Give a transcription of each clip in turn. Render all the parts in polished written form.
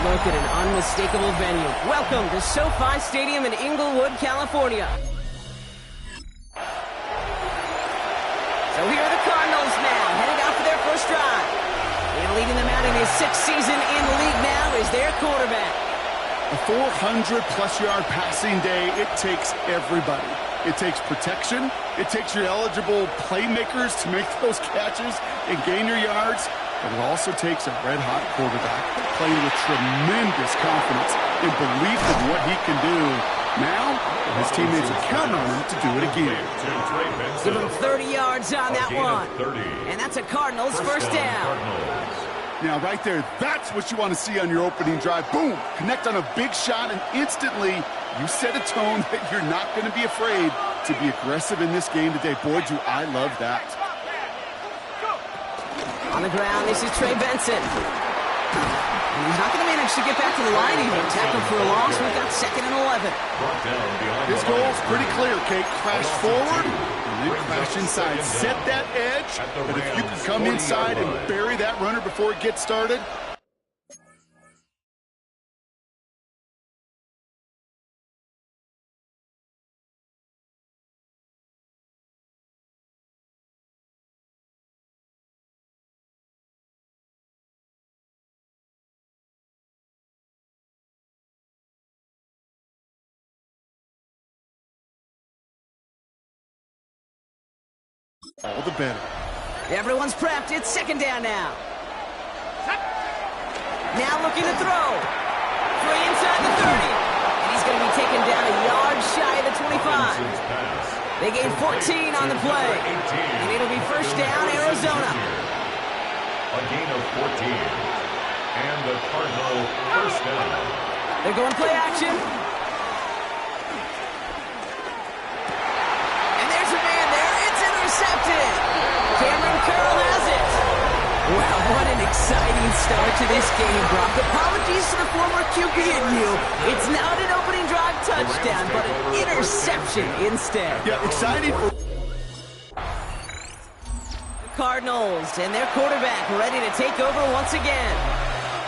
look at an unmistakable venue. Welcome to SoFi Stadium in Inglewood, California. So here are the Cardinals now, headed out for their first drive. And leading them out in his 6th season in the league now is their quarterback. A 400-plus yard passing day, it takes everybody. It takes protection. It takes your eligible playmakers to make those catches and gain your yards. But it also takes a red-hot quarterback playing with tremendous confidence and belief in what he can do. Now, his teammates are counting on him to do it again. Give him 30 yards on that one. And that's a Cardinals first down. Now, right there, that's what you want to see on your opening drive. Boom! Connect on a big shot, and instantly you set a tone that you're not going to be afraid to be aggressive in this game today. Boy, do I love that. On the ground, this is Trey Benson. And he's not going to manage to get back to the line even. Tackle for a loss. We've got 2nd and 11. His goal is pretty clear, Kate. Crash forward and then crash inside. Set that edge, but if you can come inside and bury that runner before it gets started, all the better. Everyone's prepped. It's 2nd down now. Now looking to throw. Free inside the 30. And he's going to be taken down a yard shy of the 25. They gain 14 on the play. And it'll be first down, Arizona. A gain of 14. And the Cardinal first down. They're going play action. Intercepted. Cameron Curl has it. Wow, what an exciting start to this game, Brock. Apologies to the former QB in you. It's not an opening drive touchdown, but an interception instead. Yeah, exciting for the Cardinals and their quarterback ready to take over once again.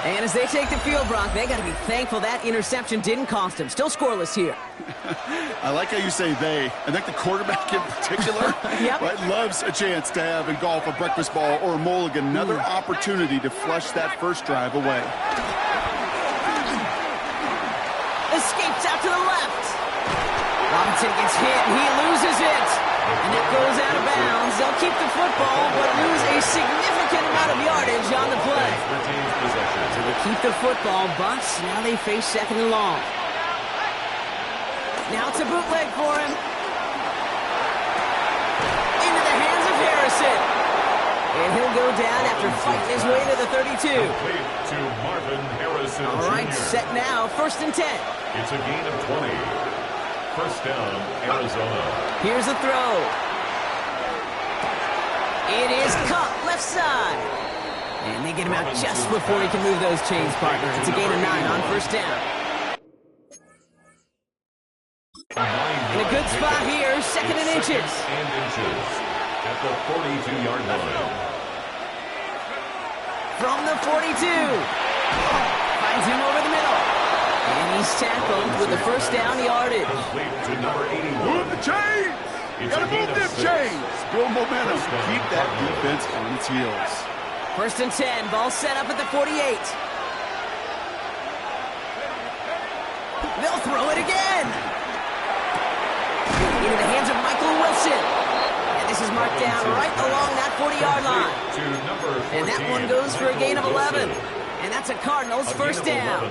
And as they take the field, Brock, they got to be thankful that interception didn't cost them. Still scoreless here. I like how you say they. I think the quarterback in particular Yep. right, loves a chance to have in golf a breakfast ball or a mulligan. Another opportunity to flush that first drive away. Escapes out to the left. Robinson gets hit, and he loses it. And it goes out of bounds. They'll keep the football, but lose a significant amount of yardage on the play. So they keep the football, but now they face 2nd and long. Now it's a bootleg for him. Into the hands of Harrison. And he'll go down after fighting his way to the 32. To Marvin Harrison All right, Jr. set now, 1st and 10. It's a gain of 20. First down, Arizona. Here's a throw. It is caught left side. And they get him out just before he can move those chains, partner. It's a gain of 9 on first down. In a good spot here, 2nd and inches. At the 42-yard line. From the 42. Finds him over the middle. And he's tackled with the first down yardage. Complete to number 81. Move the chains! Gotta move them chains! Build momentum. Keep that defense on its heels. 1st and 10. Ball set up at the 48. They'll throw it again. Into the hands of Michael Wilson. And this is marked down right along that 40-yard line. And that one goes for a gain of 11. And that's a Cardinals first down.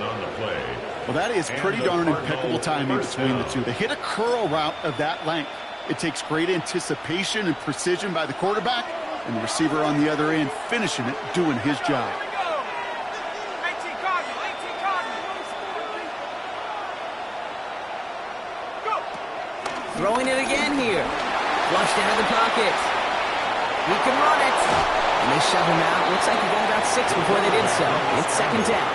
Well, that is pretty darn impeccable timing between the two. They hit a curl route of that length. It takes great anticipation and precision by the quarterback, and the receiver on the other end finishing it, doing his job. Throwing it again here. Flushed out of the pocket. He can run it. And they shove him out. Looks like he got about 6 before they did so. It's 2nd down.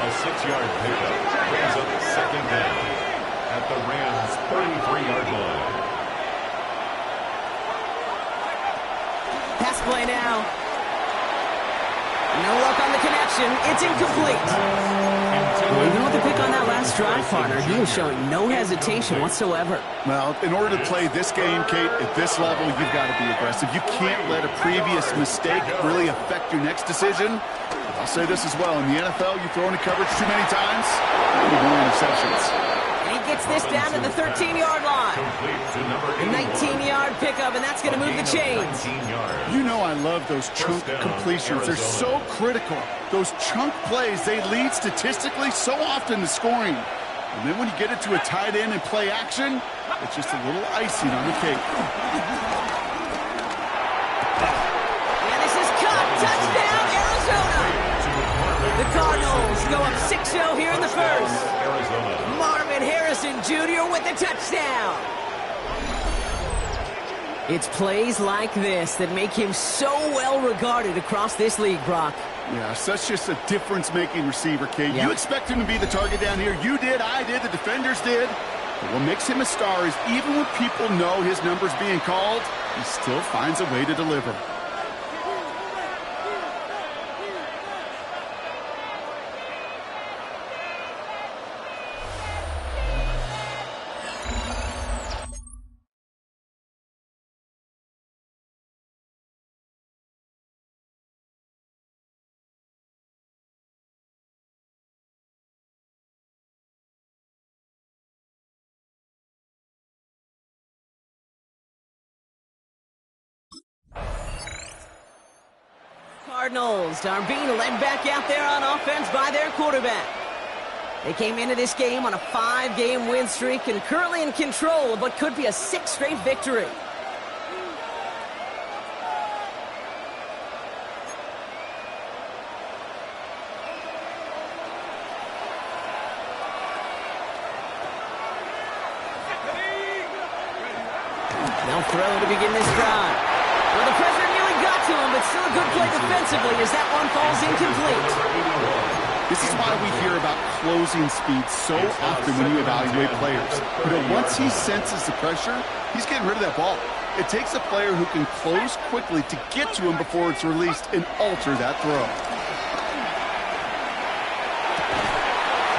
A 6-yard pickup brings up 2nd down at the Rams' 33-yard line. Pass play now. No luck on the connection. It's incomplete. Well, even with the pick on that last drive, partner, he is showing no hesitation whatsoever. Well, in order to play this game, Kate, at this level, you've got to be aggressive. You can't let a previous mistake really affect your next decision. I'll say this as well. In the NFL, you throw into coverage too many times, you more interceptions. And he gets this down to the 13-yard line. A 19-yard pickup, and that's going to move the chains. You know I love those chunk completions. They're so critical. Those chunk plays, they lead statistically so often to scoring. And then when you get it to a tight end and play action, it's just a little icing on the cake. And this is caught. Touchdown, Arizona. The Cardinals go up 6-0 here in the first. Marvin Harrison Jr. with the touchdown. It's plays like this that make him so well regarded across this league, Brock. Yeah, such just a difference-making receiver, Kate. Yep. You expect him to be the target down here. You did, I did, the defenders did. But what makes him a star is even when people know his number's being called, he still finds a way to deliver. Cardinals are being led back out there on offense by their quarterback. They came into this game on a 5-game win streak and currently in control of what could be a 6th straight victory. They'll throw to begin this drive. Well, the pressure nearly got to him, but still a good play defensively as that one falls incomplete. This is why we hear about closing speed so often when you evaluate players. You know, once he senses the pressure, he's getting rid of that ball. It takes a player who can close quickly to get to him before it's released and alter that throw.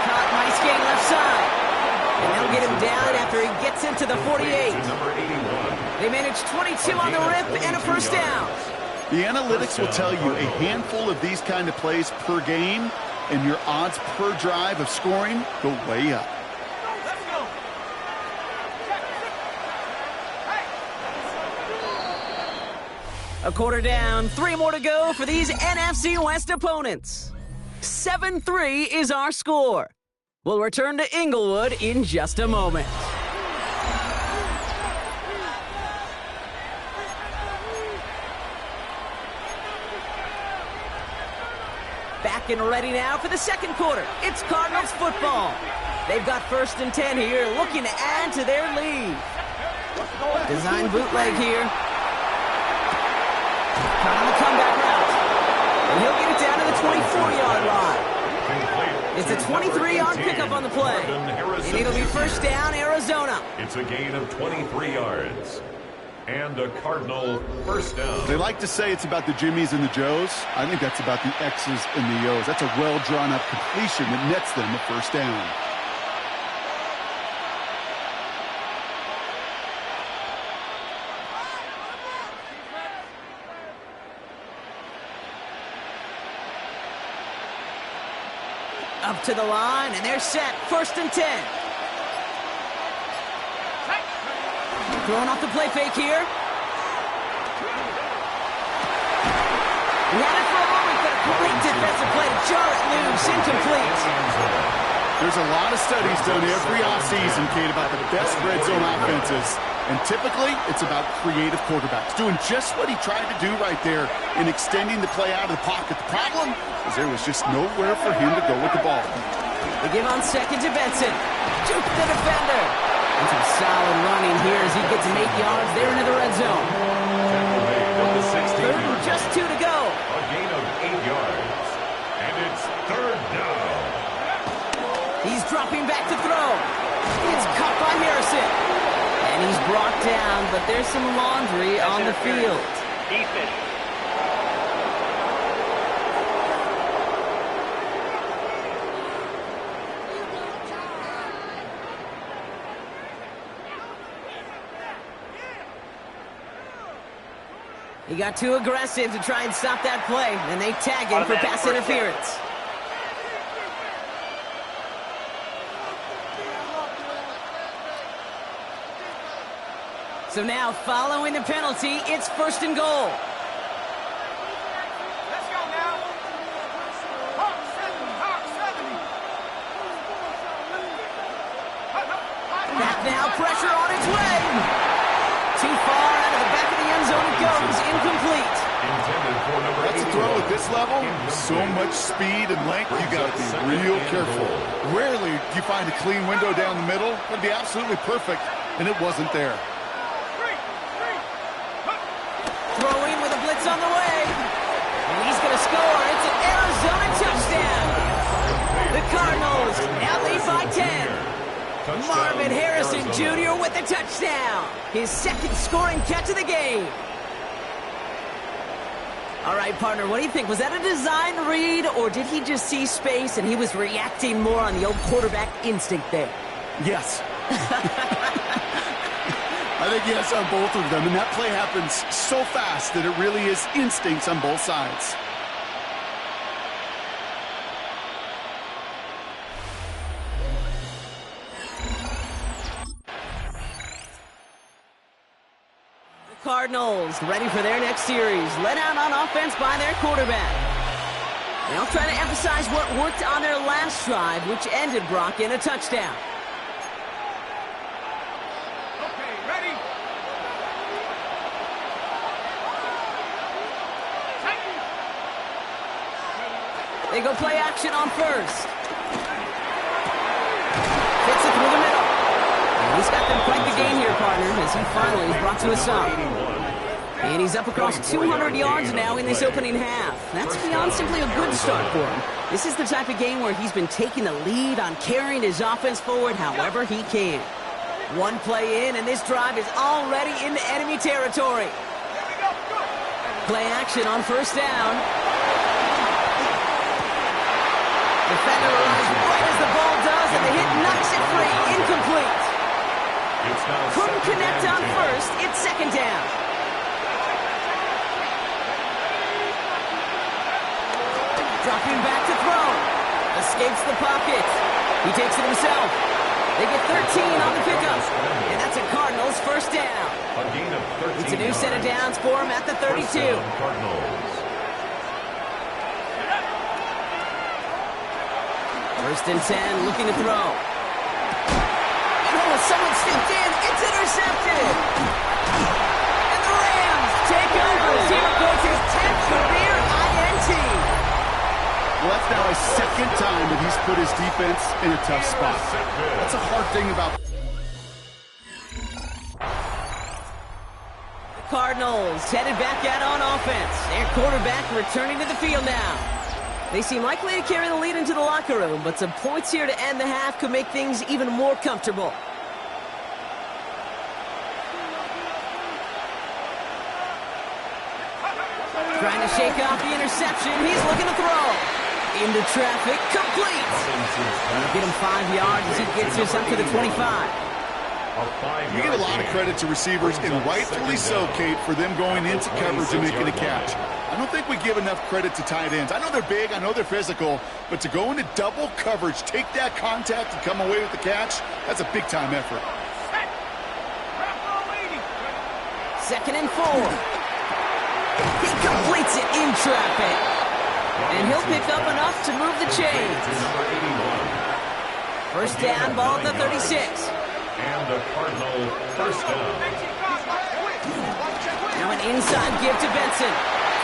Caught, nice gain left side. And they'll get him down after he gets into the 48. They managed 22 on the rip and a first down. The analytics will tell you a handful of these kind of plays per game, and your odds per drive of scoring go way up. A quarter down, 3 more to go for these NFC West opponents. 7-3 is our score. We'll return to Inglewood in just a moment. Back and ready now for the second quarter. It's Cardinals football. They've got 1st and 10 here, looking to add to their lead. Design bootleg here. Caught on the comeback route. And he'll get it down to the 24-yard line. It's a 23-yard pickup on the play. And it'll be first down, Arizona. It's a gain of 23 yards. And a Cardinal first down. They like to say it's about the Jimmies and the Joes. I think that's about the X's and the O's. That's a well-drawn-up completion that nets them a first down. Up to the line, and they're set. 1st and 10. Throwing off the play fake here. He had it for a moment, but a great defensive play to jar it loose. Incomplete. There's a lot of studies done every offseason, Kate, about the best red zone offenses. And typically, it's about creative quarterbacks, doing just what he tried to do right there in extending the play out of the pocket. The problem is there was just nowhere for him to go with the ball. They give on second to Benson. Juke the defender. And some solid running here as he gets 8 yards there into the red zone. Third and just 2 to go. A gain of 8 yards. And it's third down. He's dropping back to throw. It's caught by Harrison. And he's brought down, but there's some laundry on the field. He got too aggressive to try and stop that play, and they tag him for pass interference. So now, following the penalty, it's 1st and goal. Let's go now. Hawk 70, Hawk 70. Back now, pressure on its way. Too far out of the back of the end zone it goes, incomplete. That's a throw at this level. So much speed and length, you got to be real careful. Rarely do you find a clean window down the middle. It'd be absolutely perfect, and it wasn't there. Throwing with a blitz on the way. And he's going to score. It's an Arizona touchdown. The Cardinals now lead by 10. Marvin Harrison Jr. with the touchdown. His 2nd scoring catch of the game. All right, partner, what do you think? Was that a design read, or did he just see space and he was reacting more on the old quarterback instinct there? Yes. I think yes on both of them, and that play happens so fast that it really is instincts on both sides. The Cardinals ready for their next series, led out on offense by their quarterback. They'll try to emphasize what worked on their last drive, which ended, Brock, in a touchdown. They go play action on 1st. Fits it through the middle. And he's got them quite the game here, partner, as he finally is brought to a stop. And he's up across 200 yards now in this opening half. That's beyond simply a good start for him. This is the type of game where he's been taking the lead on carrying his offense forward however he can. One play in, and this drive is already into enemy territory. Play action on 1st down. Defender arrives right as the ball does, and the hit knocks it free. Incomplete. Couldn't connect on 1st. It's 2nd down. Dropping back to throw. Escapes the pocket. He takes it himself. They get 13 on the pickup. And that's a Cardinals 1st down. It's a new set of downs for him at the 32. First and 10, looking to throw. Oh, someone stepped in. It's intercepted. And the Rams take over. Here goes his 10th career INT. Well, that's now his 2nd time that he's put his defense in a tough spot. That's a hard thing about... The Cardinals headed back out on offense. Their quarterback returning to the field now. They seem likely to carry the lead into the locker room, but some points here to end the half could make things even more comfortable. Trying to shake off the interception. He's looking to throw. Into traffic. Complete. Get him 5 yards as he gets us up to the 25. You get a lot of credit to receivers, and rightfully so, Kate, for them going into coverage and making a catch. I don't think we give enough credit to tight ends. I know they're big, I know they're physical, but to go into double coverage, take that contact, and come away with the catch, that's a big-time effort. 2nd and 4. He completes it in traffic. And he'll pick up enough to move the chains. 1st down, ball at the 36. And a Cardinal 1st down. Now an inside give to Benson.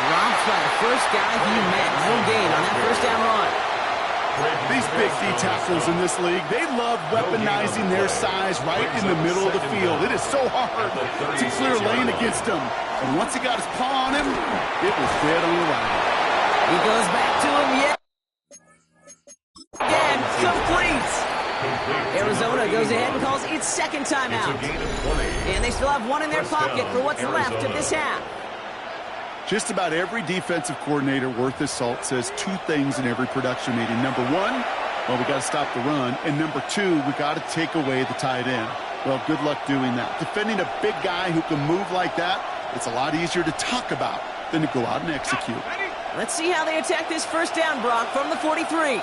Dropped by the first guy he met. No gain on that 1st down run. These big D tackles in this league, they love weaponizing their size right in the middle of the field. It is so hard to clear lane against them. And once he got his paw on him, it was dead on the line. He goes back to him yet. Again, complete. Arizona goes ahead and calls its 2nd timeout. And they still have one in their pocket for what's left of this half. Just about every defensive coordinator worth his salt says 2 things in every production meeting. Number 1, well, we got to stop the run. And number 2, we got to take away the tight end. Well, good luck doing that. Defending a big guy who can move like that, It's a lot easier to talk about than to go out and execute. Let's see how they attack this first down, Brock, from the 43.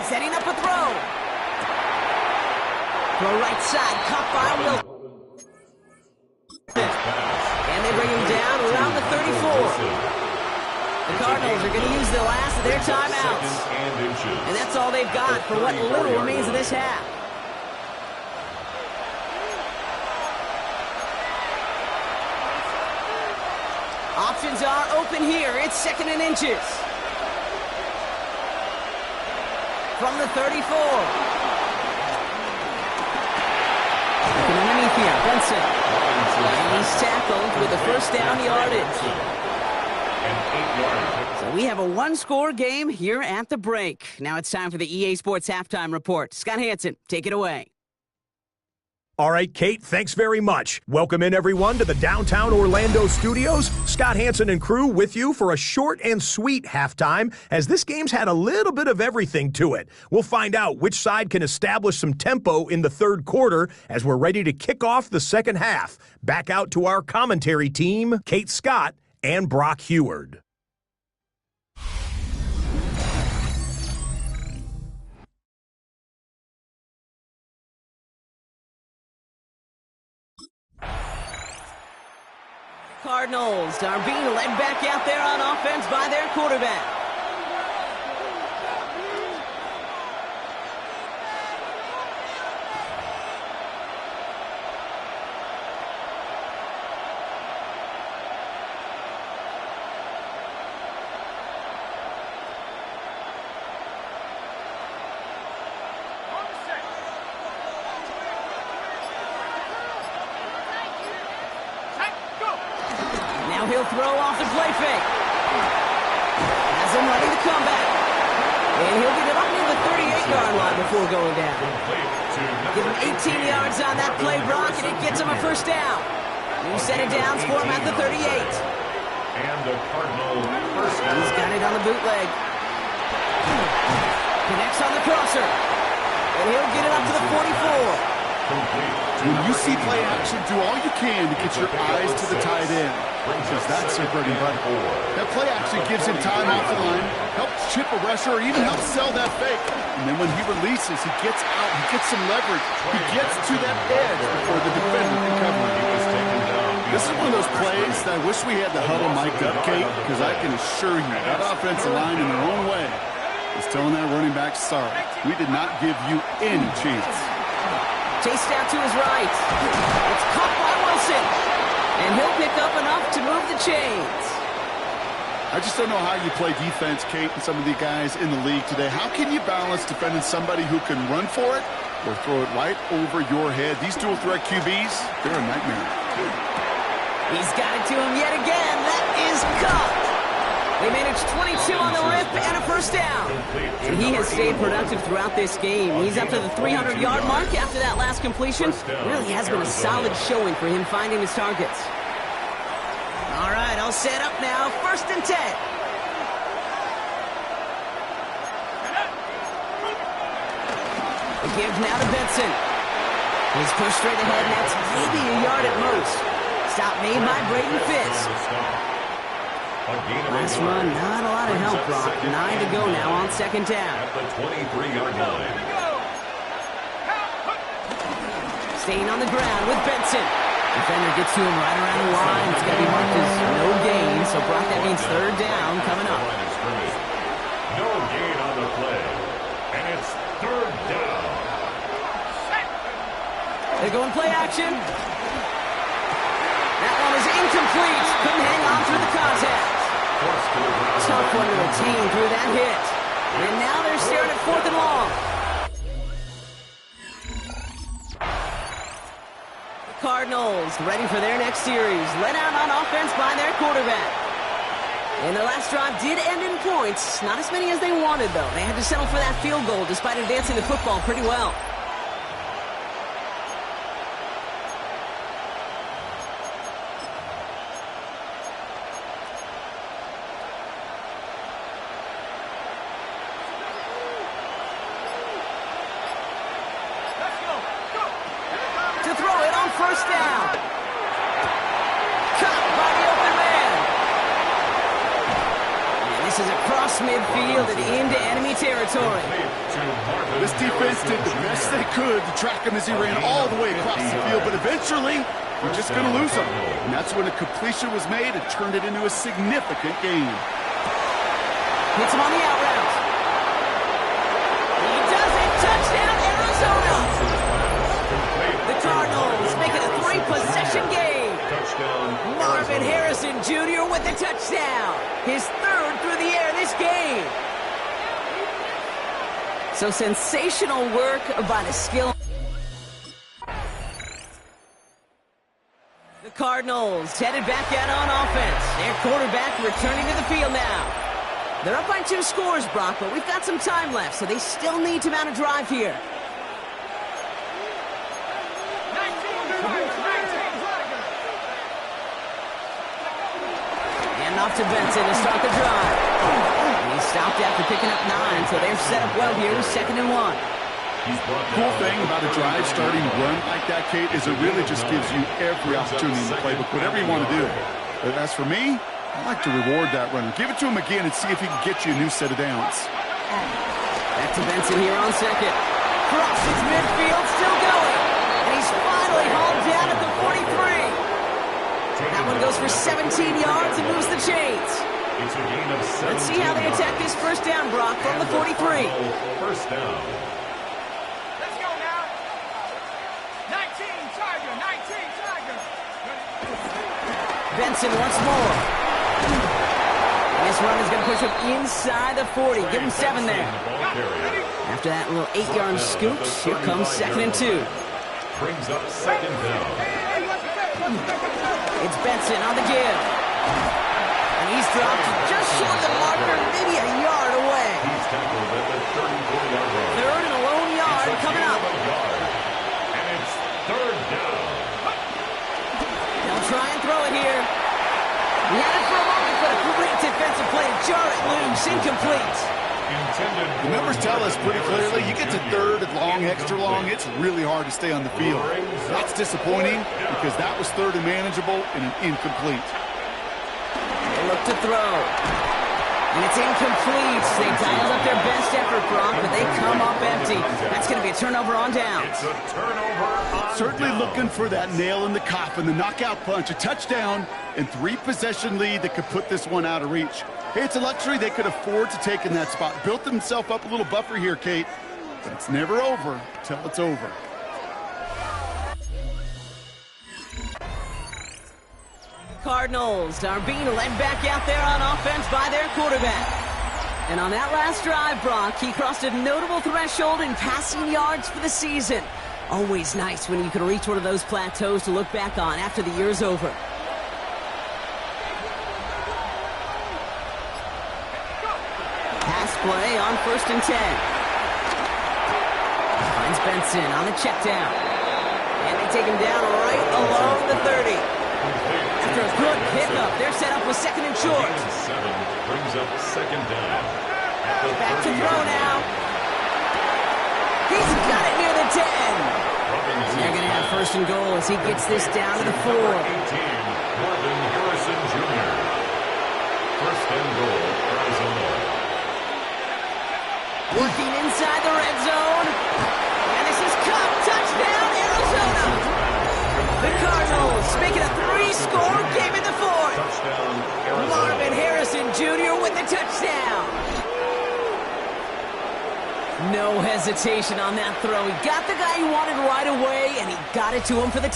Setting up a throw. Throw right side, caught by Wilson. And they bring him down around the 34. The Cardinals are going to use the last of their timeouts. And that's all they've got for what little remains of this half. Options are open here. It's 2nd and inches. From the 34. Looking underneath here, Benson. And he's tackled with the first down yardage. So we have a one-score game here at the break. Now it's time for the EA Sports Halftime Report. Scott Hansen, take it away. All right, Kate, thanks very much. Welcome in, everyone, to the downtown Orlando studios. Scott Hansen and crew with you for a short and sweet halftime, as this game's had a little bit of everything to it. We'll find out which side can establish some tempo in the third quarter as we're ready to kick off the second half. Back out to our commentary team, Kate Scott and Brock Heward. Cardinals are being led back out there on offense by their quarterback. He'll throw off the play fake. Has him running the comeback. And he'll get it up near the 38-yard line before going down. Give him 18 yards on that play, Brock, and it gets him a first down. New set of downs for him at the 38. And the Cardinal first down. He's got it on the bootleg. Connects on the crosser. And he'll get it up to the 44. When you see play action, do all you can to get your eyes to the tight end, because that's their bread and butter. That play action gives him time off the line, helps chip a rusher, or even helps sell that fake. And then when he releases, he gets out, he gets some leverage, he gets to that edge before the defender can cover him. This is one of those plays that I wish we had the huddle mic'd up, Kate, because I can assure you that offensive line in their own way is telling that running back, sorry, we did not give you any chance. Chased out to his right. It's caught by Wilson. And he'll pick up enough to move the chains. I just don't know how you play defense, Kate, and some of the guys in the league today. How can you balance defending somebody who can run for it or throw it right over your head? These dual threat QBs, they're a nightmare. He's got it to him yet again. That is caught. They managed 22 on the rip and a first down. And he has stayed productive throughout this game. He's up to the 300-yard mark after that last completion. It really has been a solid showing for him finding his targets. All right, all set up now. 1st and 10. The give now to Benson. He's pushed straight ahead, and that's maybe a yard at most. Stop made by Braden Fisk. Last run, not a lot of help, Brock. 9 to go now on 2nd down. At the 23-yard line. Staying on the ground with Benson. Defender gets to him right around the line. It's going to be marked as no gain, so Brock, that means 3rd down coming up. No gain on the play. And it's 3rd down. They're going play action. That one is incomplete. Couldn't hang on through the contact. Tough one to retain through that hit. And now they're staring at 4th and long. The Cardinals ready for their next series. Let out on offense by their quarterback. And their last drive did end in points. Not as many as they wanted, though. They had to settle for that field goal despite advancing the football pretty well. across midfield and into enemy territory. This defense did the best they could to track him as he ran all the way across the field, but eventually, we're just going to lose him. And that's when a completion was made and turned it into a significant gain. Hits him on the out route. He does it. Touchdown, Arizona. The Cardinals make it a 3-possession game. Marvin Harrison Jr. with the touchdown. His 3rd through the air this game. So sensational work by the skill. The Cardinals headed back out on offense. Their quarterback returning to the field now. They're up by 2 scores, Brock, but we've got some time left, so they still need to mount a drive here. And off to Benson to start the drive. And he stopped after picking up 9, so they're set up well here with 2nd and 1. Cool thing about a drive starting to run like that, Kate, is it really just gives you every opportunity in the playbook, whatever you want to do. But as for me, I like to reward that runner. Give it to him again and see if he can get you a new set of downs. Back to Benson here on 2nd. Crosses midfield, still going. And he's finally hauled down at the 43. That one goes for 17 yards and moves the chains. Let's see how they attack this first down, Brock, from the 43. First down. Let's go now. 19 Tiger, 19 Tiger. Benson once more. And this run is going to push him inside the 40. Give him 7 there. After that little 8-yard scoop, here comes 2nd and 2. Brings up 2nd down. It's Benson on the give. And he's dropped just short of the marker, maybe a yard away. He's tackled at the 34-yard line. 3rd and a lone yard coming up. And it's 3rd down. They'll try and throw it here. He had it for a moment, but a great defensive play to jar it loose. Incomplete. The numbers tell us pretty clearly, you get to 3rd and long, extra long, it's really hard to stay on the field. That's disappointing because that was 3rd and manageable and an incomplete. They look to throw. And it's incomplete. They dialed up their best effort, Brock, but they come up empty. That's going to be a turnover on downs. It's a turnover on Certainly downs. looking for that nail in the coffin, the knockout punch, a touchdown, and 3-possession lead that could put this one out of reach. Hey, it's a luxury they could afford to take in that spot. Built themselves up a little buffer here, Kate, but it's never over till it's over. Cardinals are being led back out there on offense by their quarterback. And on that last drive, Brock, he crossed a notable threshold in passing yards for the season. Always nice when you can reach one of those plateaus to look back on after the year's over. Pass play on 1st and 10. Finds Benson on the check down. And they take him down right along the 30. After a good pickup, they're set up with 2nd and short. 7 brings up 2nd down. Back to throw now. He's got it near the 10. They're going to have 1st and goal as he gets this down to the 4. 18, Marvin Harrison Jr. 1st and goal, Arizona. Working inside the red zone. And this is Cup. Touchdown, Arizona. The Cardinals make it a 3-score game in the 4th. Touchdown, Arizona. Marvin Harrison Jr. with the touchdown. No hesitation on that throw. He got the guy he wanted right away, and he got it to him for the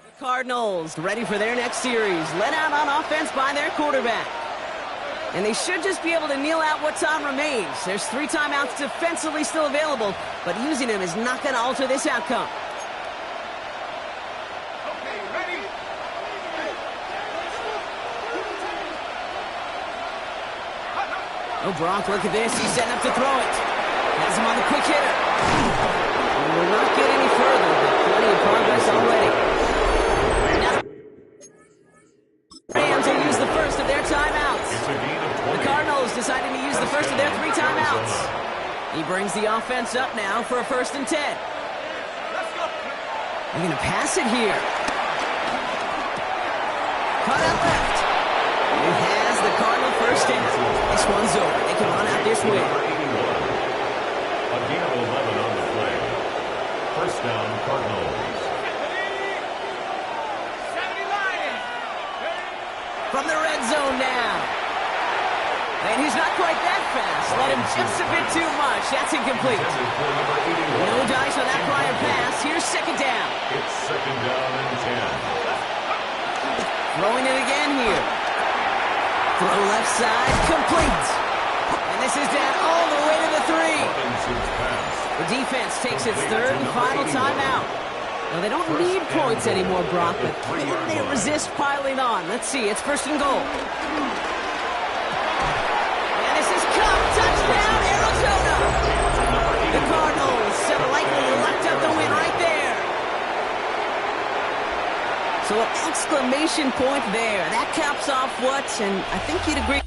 The Cardinals ready for their next series. Led out on offense by their quarterback. And they should just be able to kneel out what time remains. There's 3 timeouts defensively still available, but using them is not going to alter this outcome. Okay, ready? Oh, Brock, look at this. He's setting up to throw it. Has him on the quick hitter. And will not get any further, but plenty of progress already. Now, Rams will use the first of their timeouts. It's a gain of 20. The Cardinals deciding to use the first of their 3 timeouts. He brings the offense up now for a 1st and 10. They're going to pass it here. Cut out left. This one's over. They can run out this win. A gain of 11 on the play. First down, Cardinals. From the red zone now. And he's not quite that fast. Let him just a bit too much. That's incomplete. No dice on that prior pass. Here's second down. It's second down and 10. Throwing it again here. Throw left side, complete. And this is down all the way to the 3. The defense takes its third and final timeout. Now, they don't need points anymore, Brock, but can they resist piling on? Let's see. It's first and goal. And this is Cup. Touchdown, Arizona. The Cardinals have likely locked up the win right there. So an exclamation point there. That caps off what? And I think you'd agree.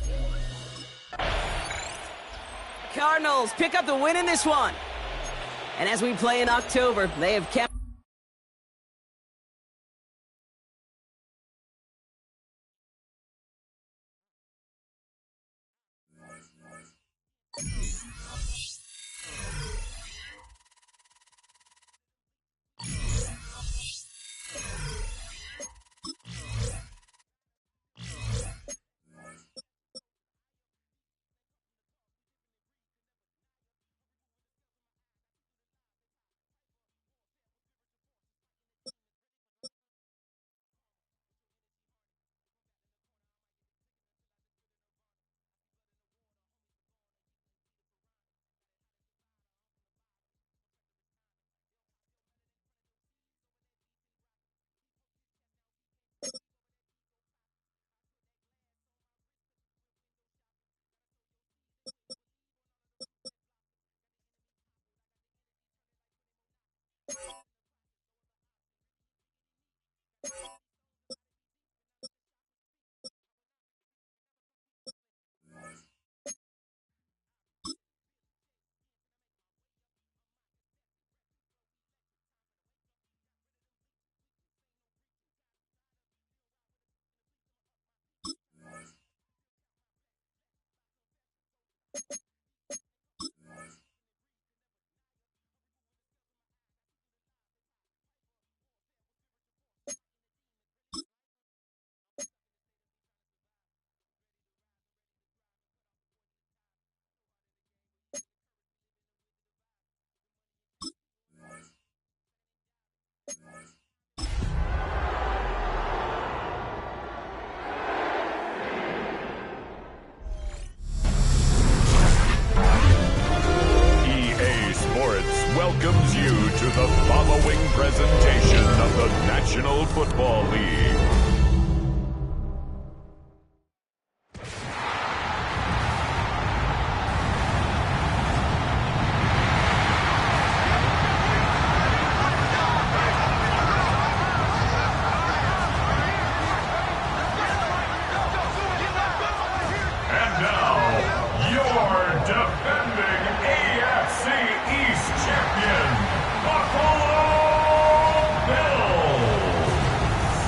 Cardinals pick up the win in this one. And as we play in October, they have kept welcomes you to the following presentation of the National Football League. And now, your defending AFC East champion, Buffalo Bills.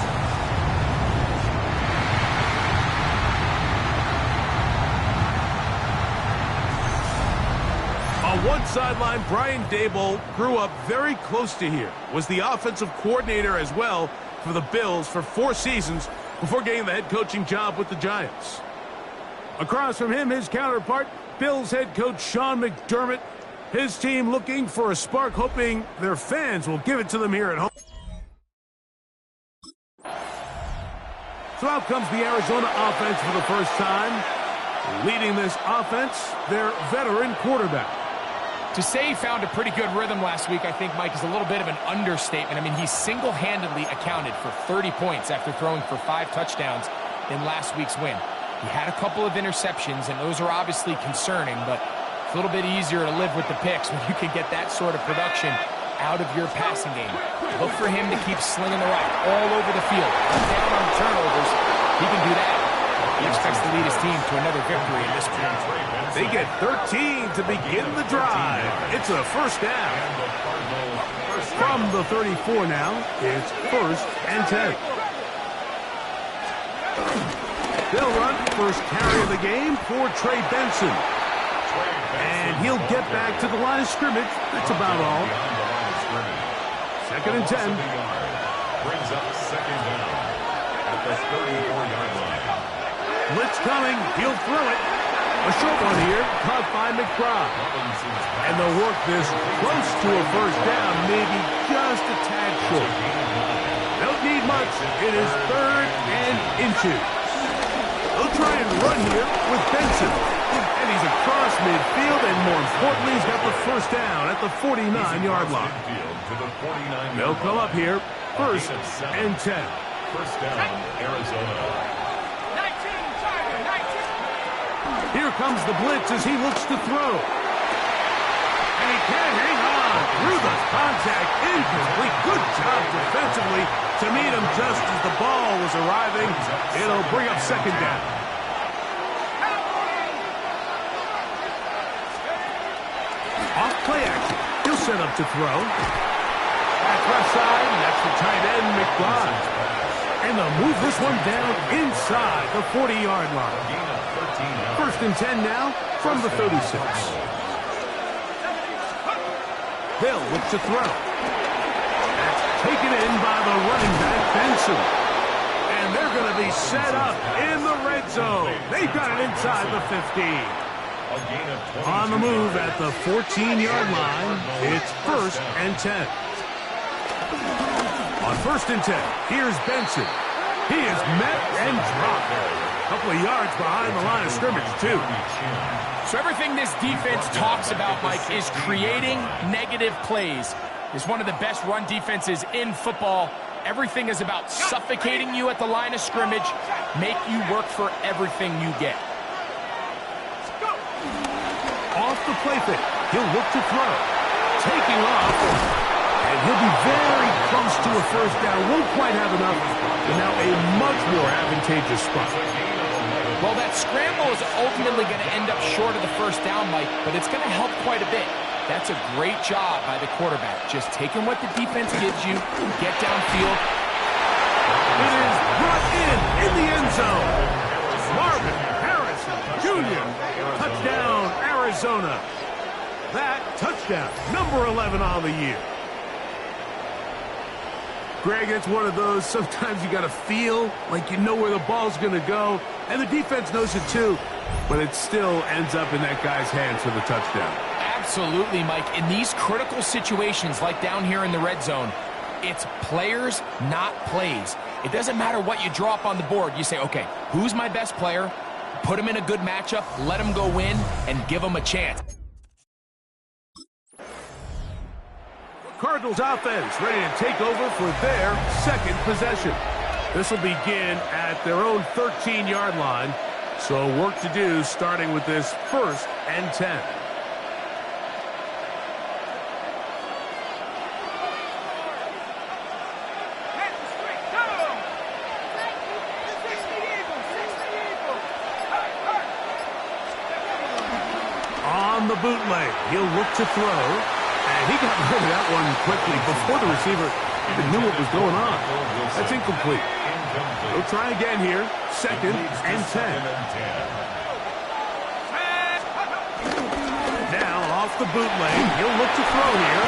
On one sideline, Brian Daboll grew up very close to here, was the offensive coordinator as well for the Bills for 4 seasons before getting the head coaching job with the Giants. Across from him, his counterpart, Bills head coach Sean McDermott. His team looking for a spark, hoping their fans will give it to them here at home. So out comes the Arizona offense for the first time. Leading this offense, their veteran quarterback. To say he found a pretty good rhythm last week, I think, Mike, is a little bit of an understatement. I mean, he single-handedly accounted for 30 points after throwing for 5 touchdowns in last week's win. He had a couple of interceptions, and those are obviously concerning, but it's a little bit easier to live with the picks when you can get that sort of production out of your passing game. Look for him to keep slinging the rock all over the field. Down on the turnovers, he can do that. He expects to lead his team to another victory in this one. They get 13 to begin the drive. It's a first down. From the 34 now, it's 1st and 10. They'll run first carry of the game for Trey Benson. And he'll get back to the line of scrimmage. That's about all. Second and 10. Brings up second down at the 34-yard line. Blitz coming. He'll throw it. A short one here, caught by McBride. And they'll work this close to a first down, maybe just a tad short. Don't need much. It is third and inches. They'll try and run here with Benson. And he's across midfield, and more importantly, he's got the first down at the 49-yard line. They'll come up here, first and 10. First down, Arizona. Here comes the blitz as he looks to throw. And he can't hang on through the contact. Incomplete. Good job defensively to meet him just as the ball was arriving. It'll bring up second down. Off play action. He'll set up to throw. Back left side, and that's the tight end, McBride. And they'll move this one down inside the 40-yard line. First and 10 now from the 36. They'll look to throw. That's taken in by the running back, Benson. And they're going to be set up in the red zone. They've got it inside the 15. On the move at the 14-yard line, it's first and 10. On first and 10, here's Benson. He is met and dropped. A couple of yards behind the line of scrimmage, too. So everything this defense talks about, Mike, is creating negative plays. It's one of the best run defenses in football. Everything is about suffocating you at the line of scrimmage, make you work for everything you get. Off the play fake, he'll look to throw. Taking off, and he'll be very close to a first down. Won't quite have enough, but now a much more advantageous spot. Well, that scramble is ultimately going to end up short of the first down, Mike, but it's going to help quite a bit. That's a great job by the quarterback. Just taking what the defense gives you, get downfield. It is brought in the end zone. Marvin Harrison Jr. Touchdown, Arizona. That touchdown, number 11 on the year. Greg, it's one of those, sometimes you got to feel like you know where the ball's going to go, and the defense knows it too, but it still ends up in that guy's hands for the touchdown. Absolutely, Mike. In these critical situations, like down here in the red zone, it's players, not plays. It doesn't matter what you draw up on the board. You say, okay, who's my best player? Put him in a good matchup, let him go win, and give him a chance. Cardinals offense ready to take over for their second possession. This will begin at their own 13-yard line. So work to do starting with this first and 10. On the bootleg, he'll look to throw. And he got rid of that one quickly before the receiver even knew what was going on. That's incomplete. He'll try again here. Second and 10. Now off the bootleg. He'll look to throw here.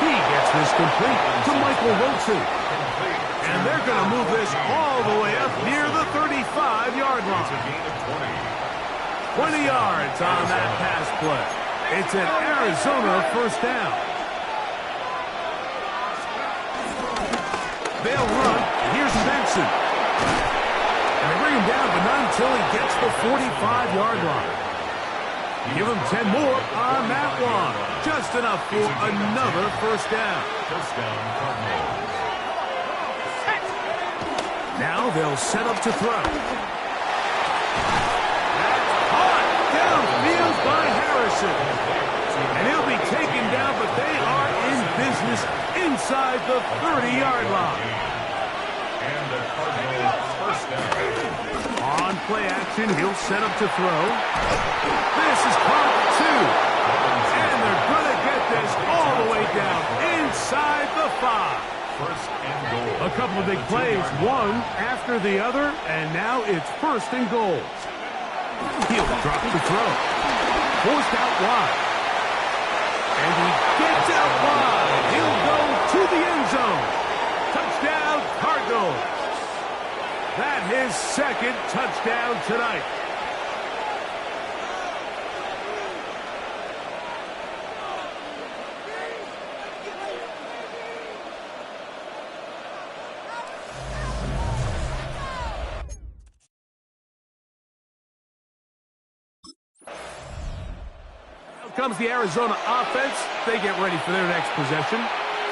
He gets this complete to Michael Wilson. And they're going to move this all the way up near the 35-yard line. 20 yards on that pass play. It's an Arizona first down. They'll run. Here's Benson. And they bring him down, but not until he gets the 45-yard line. Give him 10 more on that one. Just enough for another first down. First down, Cardinals. Now they'll set up to throw. That's caught downfield by Harrison. And he'll be taken down, but they are in business inside the 30-yard line. And the Cardinals first down. On play action, he'll set up to throw. This is caught two. And they're going to get this all the way down inside the 5. first and goal. A couple of big plays, one after the other, and now it's first and goal. He'll drop the throw. Forced out wide. And he gets out wide. He'll go to the end zone. Touchdown, Cardinals. That's his second touchdown tonight. Comes the Arizona offense. They get ready for their next possession.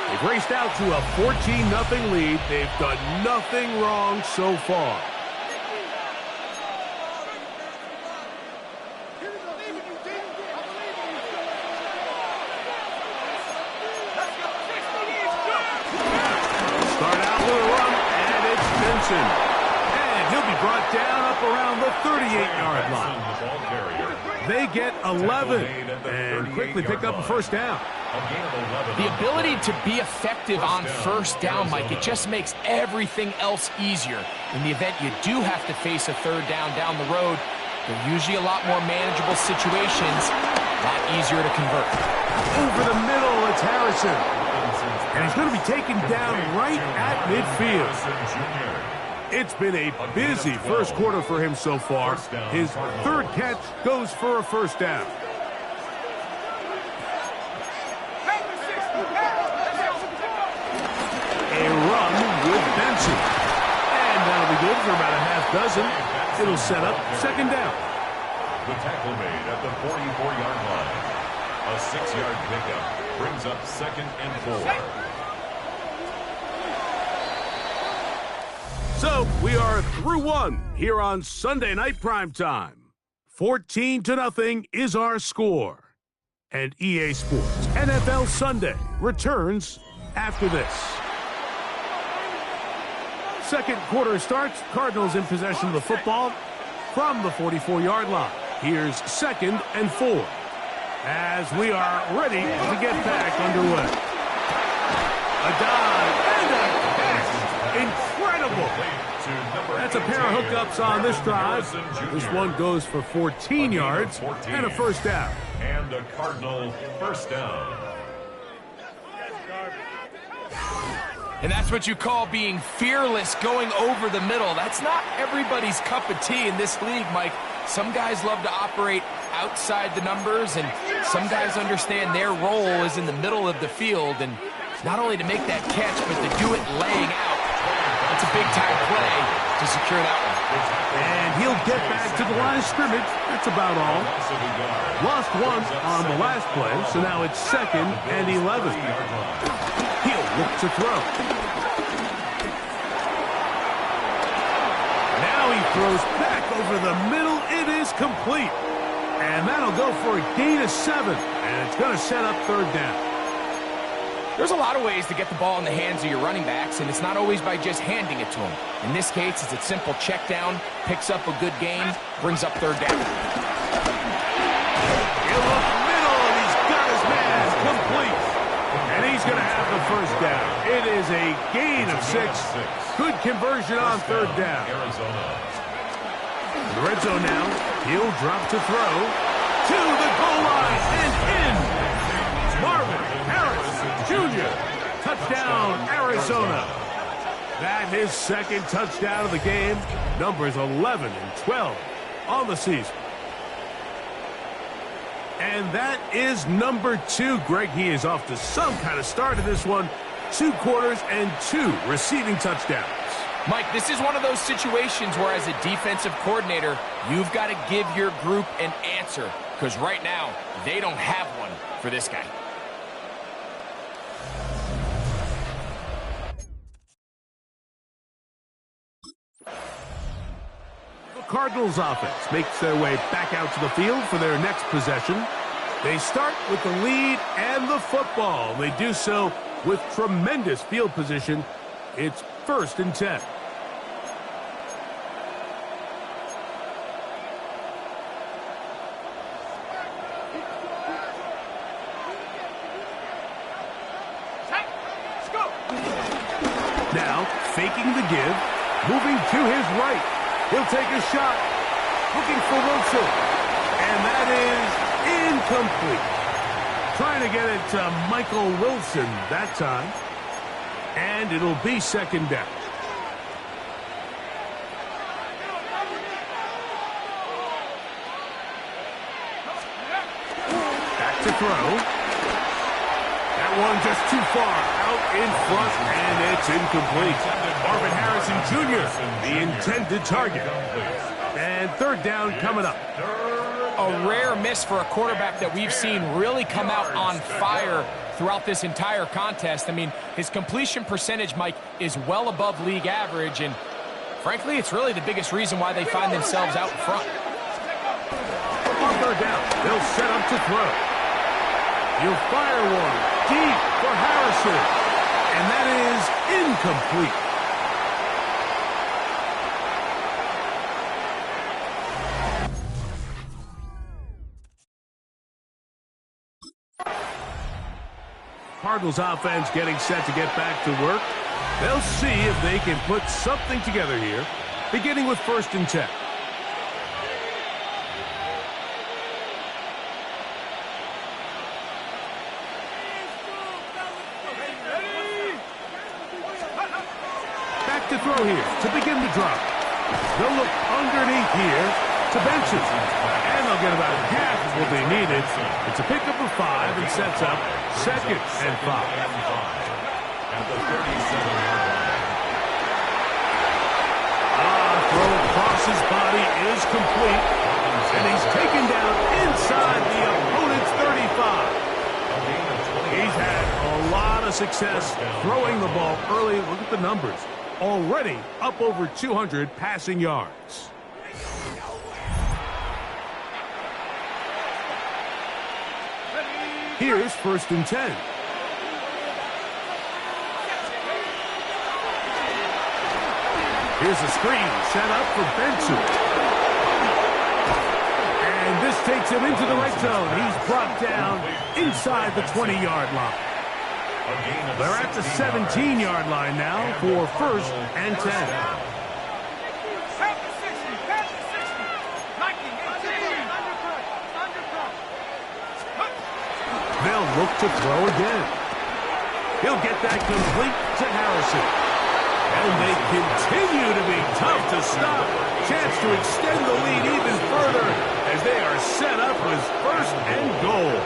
They've raced out to a 14-0 lead. They've done nothing wrong so far. Start out with a run, and it's Benson. And he'll be brought down up around the 38-yard line. They get 11 and quickly pick up a first down. The ability to be effective on first down, Mike, it just makes everything else easier. In the event you do have to face a third down the road, they're usually a lot more manageable situations, a lot easier to convert. Over the middle, it's Harrison. And he's going to be taken down right at midfield. It's been a busy first quarter for him so far. His third catch goes for a first down. A run with Benson. And that'll be good for about a half dozen. It'll set up second down. The tackle made at the 44-yard line. A 6-yard pickup brings up second and 4. So, we are through one here on Sunday Night Primetime. 14-0 is our score. And EA Sports NFL Sunday returns after this. Second quarter starts. Cardinals in possession of the football from the 44-yard line. Here's second and 4 as we are ready to get back underway. A dive and a catch. Incredible. That's a pair of hookups on this drive. This one goes for 14 yards and a first down. And a Cardinal first down. And that's what you call being fearless, going over the middle. That's not everybody's cup of tea in this league, Mike. Some guys love to operate outside the numbers, and some guys understand their role is in the middle of the field, and not only to make that catch, but to do it laying out. That's a big-time play to secure that one. And he'll get back to the line of scrimmage. That's about all. Lost one on the last play, so now it's second and 11. He'll look to throw. Now he throws back over the middle. It is complete. And that'll go for a gain of 7. And it's going to set up third down. There's a lot of ways to get the ball in the hands of your running backs, and it's not always by just handing it to them. In this case, it's a simple check down, picks up a good gain, brings up third down. He'll look middle, and he's got his man complete. And he's going to have the first down. It is a gain of 6. Good conversion on third down. In the red zone now, he'll drop to throw. To the goal line and in. Marvin Harris Jr. Touchdown, Arizona. That his second touchdown of the game. Numbers 11 and 12 on the season. And that is number 2. Greg, he is off to some kind of start in this one. 2 quarters and 2 receiving touchdowns. Mike, this is one of those situations where as a defensive coordinator, you've got to give your group an answer. Because right now, they don't have one for this guy. Cardinals offense makes their way back out to the field for their next possession. They start with the lead and the football. They do so with tremendous field position. It's first and 10. faking the give, moving to his right. He'll take a shot, looking for Wilson, and that is incomplete. Trying to get it to Michael Wilson that time, and it'll be second down. Back to throw. That one just too far out in front, and it's incomplete. Marvin Harrison Jr., the intended target. And third down coming up. A rare miss for a quarterback that we've seen really come out on fire throughout this entire contest. I mean, his completion percentage, Mike, is well above league average, and frankly, it's really the biggest reason why they find themselves out in front. On third down, they'll set up to throw. He'll fire one deep for Harrison, and that is incomplete. Cardinals offense getting set to get back to work. They'll see if they can put something together here, beginning with 1st and 10. Back to throw here to begin the drive. They'll look underneath here to Benson, and they'll get about half of what they needed. It's a pickup of 5 and sets up 2nd and 5. At the 37-yard line. Throw across his body is complete, and he's taken down inside the opponent's 35. He's had a lot of success throwing the ball early. Look at the numbers. Already up over 200 passing yards. Here's 1st and 10. Here's a screen set up for Benson. And this takes him into the red zone. He's brought down inside the 20-yard line. They're at the 17-yard line now for 1st and 10. They'll look to throw again. He'll get that complete to Harrison. And they continue to be tough to stop. Chance to extend the lead even further as they are set up with 1st and goal.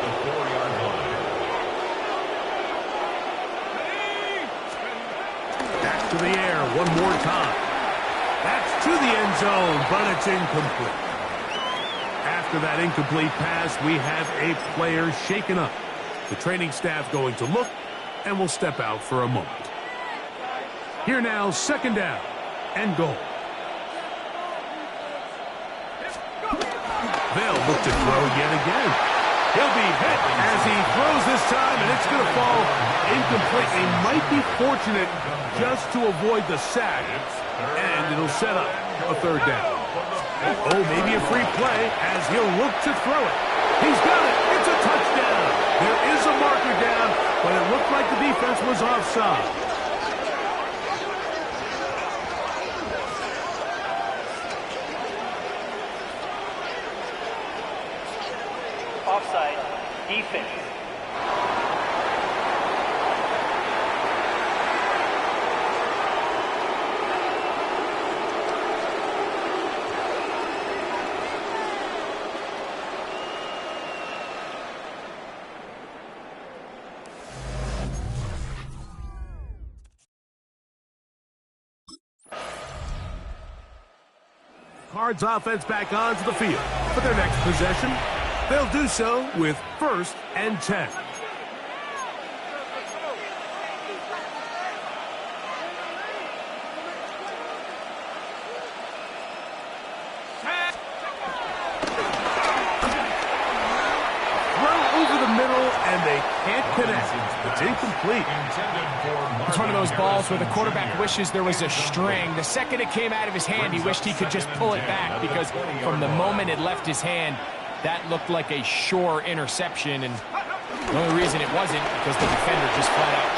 Back to the air one more time. That's to the end zone, but it's incomplete. After that incomplete pass, we have a player shaken up. The training staff going to look, and will step out for a moment. Here now, 2nd down and goal. They'll look to throw yet again. He'll be hit as he throws this time, and it's going to fall incomplete. He might be fortunate just to avoid the sack, and it'll set up a 3rd down. Oh, maybe a free play as he'll look to throw it. He's got it. It's a touchdown. There is a marker down, but it looked like the defense was offside. Offside. Defense. Cards offense back onto the field for their next possession. They'll do so with 1st and 10. Throw over the middle, and they can't connect. It's incomplete. It's one of those balls where the quarterback wishes there was a string. The second it came out of his hand, he wished he could just pull it back, because from the moment it left his hand, that looked like a sure interception, and the only reason it wasn't because the defender just flat out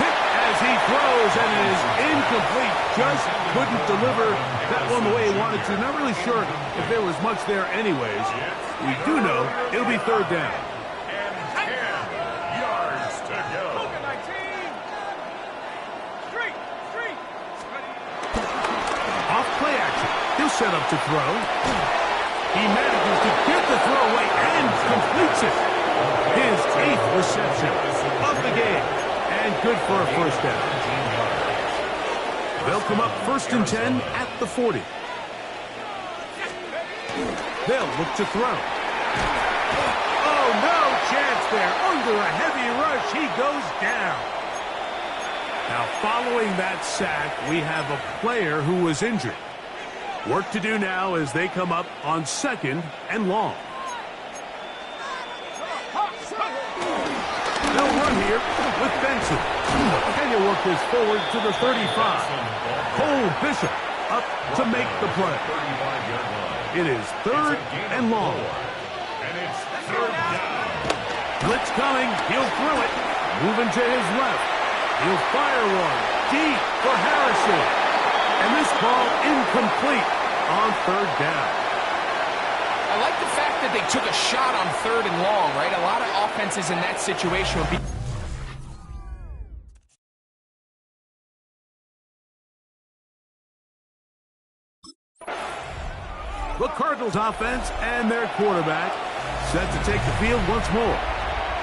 hit as he throws, and it is incomplete. Just couldn't deliver that one the way he wanted to. Not really sure if there was much there anyways. We do know it'll be third down. And 10 yards to go. Off play action. He'll set up to throw. He manages to get the throw away and completes it. His 8th reception of the game. And good for a first down. They'll come up 1st and 10 at the 40. They'll look to throw. Oh, no chance there. Under a heavy rush, he goes down. Now, following that sack, we have a player who was injured. Work to do now as they come up on 2nd and long. They'll run here with Benson. And he'll work this forward to the 35. Cole Bishop up to make the play. It is 3rd and long. And it's 3rd down. Blitz coming. He'll throw it. Moving to his left. He'll fire one. Deep for Harrison. And this ball incomplete on 3rd down. I like the fact that they took a shot on 3rd and long, right? A lot of offenses in that situation would be... The Cardinals offense and their quarterback set to take the field once more.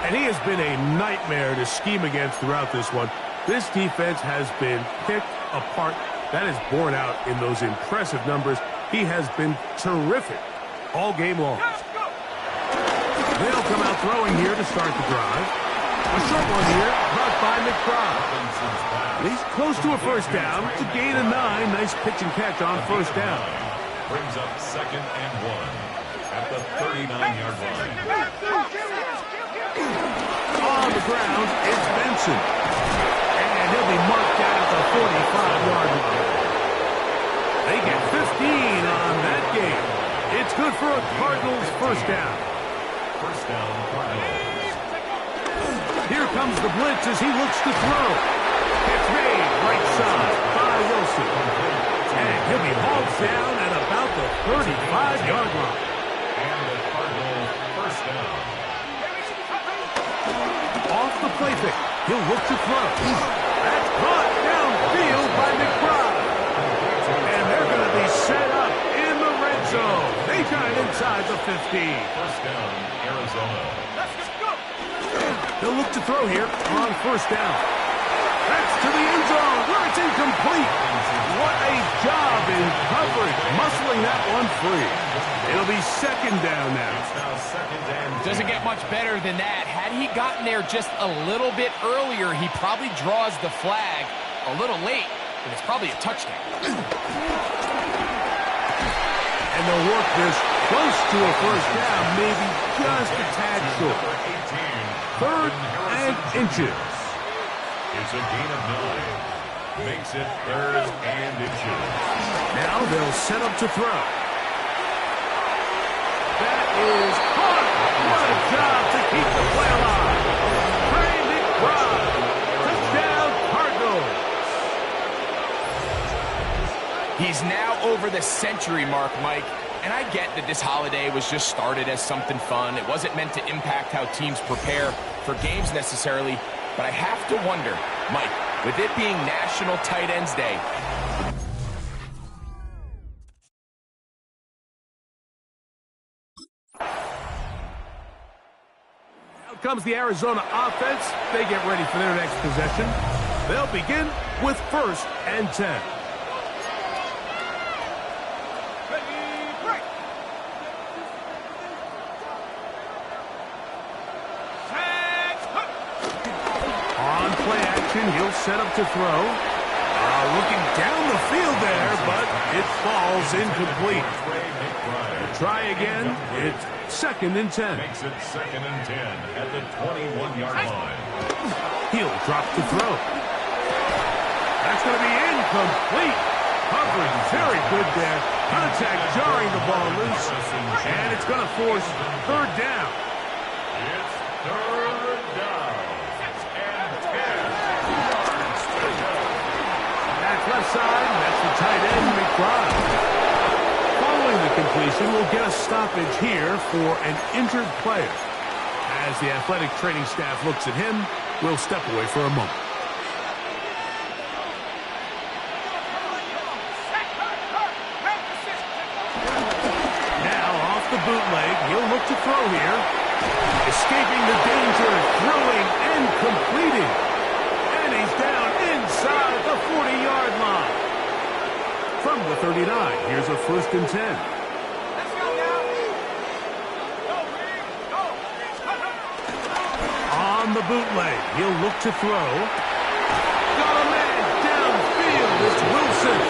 And he has been a nightmare to scheme against throughout this one. This defense has been picked apart. That is borne out in those impressive numbers. He has been terrific all game long. They'll come out throwing here to start the drive. A short one here, brought by McBride. He's close to a first down. It's a gain of 9. Nice pitch and catch on first down. Brings up 2nd and 1 at the 39-yard line. On the ground, it's Benson. And he'll be marked down at the 45-yard line. They get 15 on that game. It's good for a Cardinals first down. First down, Cardinals. Here comes the blitz as he looks to throw. It's made right side by Wilson. And he'll be hauled down at about the 35-yard line. And the Cardinals first down. Off the play fake. He'll look to throw. That's caught downfield by McBride. And they're going to be set up in the red zone. They got it inside the 15. First down, Arizona. They'll look to throw here on first down. That's to the end zone where it's incomplete. What a job in coverage, muscling that one free. It'll be 2nd down now. Now 2nd and 10. Doesn't get much better than that. Had he gotten there just a little bit earlier, he probably draws the flag a little late, and it's probably a touchdown. And they'll work this close to a first down, maybe just a tad short. 3rd and inches. It's a gain of 9. Makes it 3rd and inches. Now they'll set up to throw. That is hard. What a job to keep the play alive. Brandon McBride. Touchdown, Cardinals. He's now over the century mark, Mike. And I get that this holiday was just started as something fun. It wasn't meant to impact how teams prepare for games necessarily. But I have to wonder, Mike, with it being National Tight Ends Day, out comes the Arizona offense. They get ready for their next possession. They'll begin with 1st and 10. On play action, he'll set up to throw. Looking down the field there, but it falls incomplete. Try again. It's 2nd and 10. Makes it 2nd and 10 at the 21-yard line. He'll drop to throw. That's going to be incomplete. Covering very good there. Contact jarring the ball loose. And it's going to force 3rd down. It's 3rd down. And 10. side. That's the tight end, McBride. Following the completion, we'll get a stoppage here for an injured player. As the athletic training staff looks at him, we'll step away for a moment. Now off the bootleg, he'll look to throw here. Escaping the danger, throwing and completing. And he's down inside the 40-yard line. From the 39, here's a 1st and 10. Let's go now. Go. On the bootleg, he'll look to throw. Got a man downfield. It's Wilson.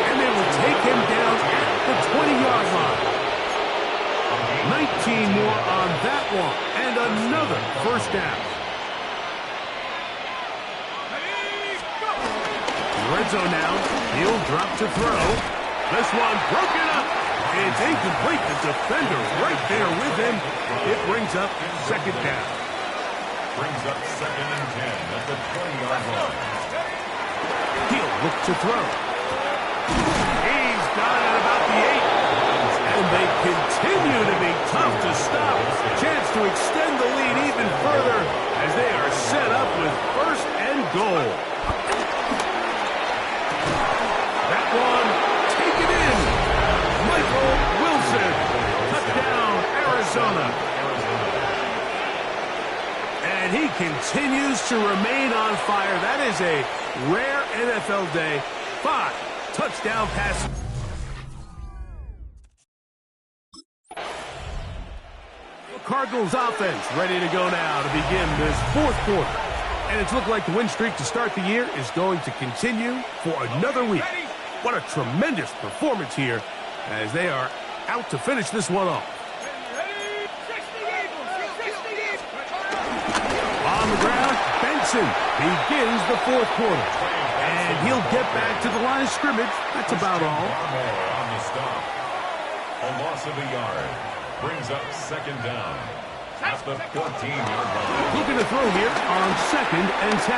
And they will take him down at the 20-yard line. 19 more on that one. And another 1st down. Red zone now. He'll drop to throw. This one broken up. It's incomplete. The defender right there with him. It brings up 2nd down. Brings up 2nd and 10 at the 20-yard line. He'll look to throw. He's got it at about the 8. And they continue to be tough to stop. Chance to extend the lead even further as they are set up with 1st and goal. That one taken in. Michael Wilson. Touchdown, Arizona. And he continues to remain on fire. That is a rare NFL day. 5 touchdown passes. The Cardinals offense ready to go now to begin this 4th quarter. And it's looked like the win streak to start the year is going to continue for another week. What a tremendous performance here as they are out to finish this one off. On the ground, Benson begins the 4th quarter. And he'll get back to the line of scrimmage. That's about all. On the stop. A loss of a yard. Brings up 2nd down. At the 14-yard line. Looking to throw here on 2nd and 10.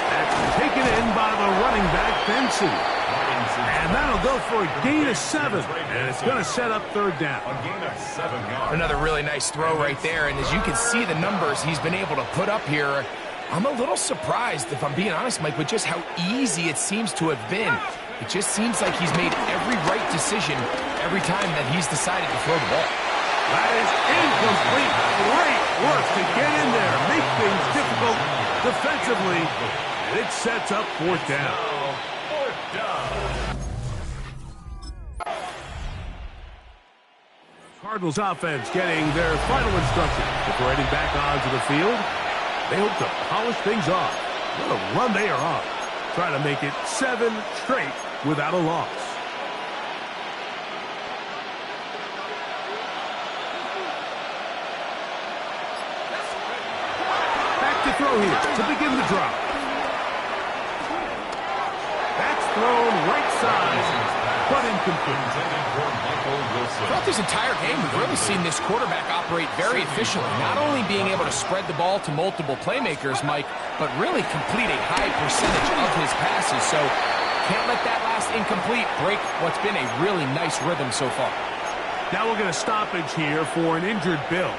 That's taken in by the running back, Benson. And that'll go for a gain of 7. And it's going to set up 3rd down. A gain of 7 yards. Another really nice throw right there. And as you can see the numbers he's been able to put up here, I'm a little surprised, if I'm being honest, Mike, with just how easy it seems to have been. It just seems like he's made every right decision every time that he's decided to throw the ball. That is incomplete. Great work to get in there, make things difficult defensively, and it sets up 4th down. 4th down. Cardinals offense getting their final instruction before heading back onto the field. They hope to polish things off. What a run they are on. Trying to make it 7 straight without a loss. Throw here to begin the drop. That's thrown right side, but incomplete. Throughout this entire game, we've really seen this quarterback operate very efficiently, not only being able to spread the ball to multiple playmakers, Mike, but really complete a high percentage of his passes. So can't let that last incomplete break what's been a really nice rhythm so far. Now we'll get a stoppage here for an injured Bill.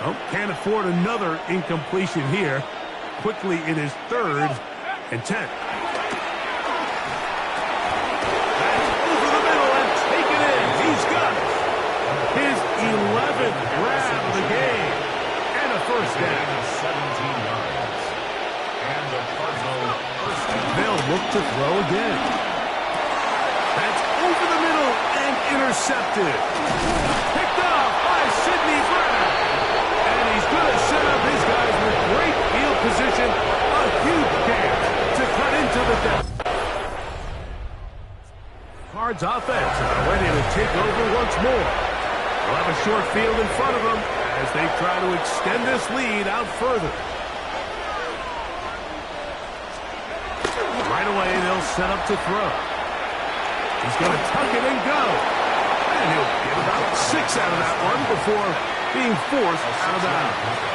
Oh, can't afford another incompletion here. Quickly in his 3rd and 10. That's over the middle and taken in. He's got it. His 11th grab of the game. And a 1st down. 17 yards. And the Cardinal 1st down. They'll look to throw again. That's over the middle and intercepted. Picked off by Sidney Brown. And he's going to set up his guys with great field position. A huge gain to cut into the depth. Cards offense are ready to take over once more. They'll have a short field in front of them as they try to extend this lead out further. Right away, they'll set up to throw. He's going to tuck it and go. And he'll get about 6 out of that one before being forced out of bounds.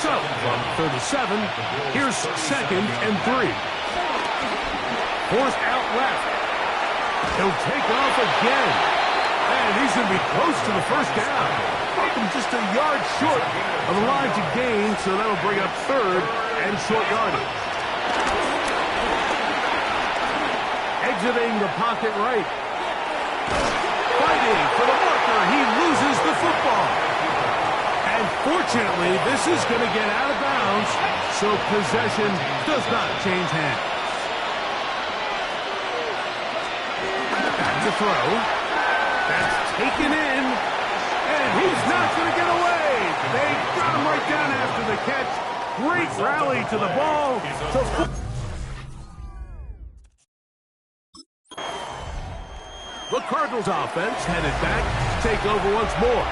So, from 37, here's 2nd and 3. Forced out left. He'll take off again. And he's going to be close to the first down. Taking just a yard short of the line to gain, so that'll bring up third and short yardage. Exiting the pocket right. Fighting for the marker. He loses the football. And fortunately, this is going to get out of bounds, so possession does not change hands. Back to throw. That's taken in. And he's not going to get away. They got him right down after the catch. Great rally to the ball. The Cardinals offense headed back to take over once more.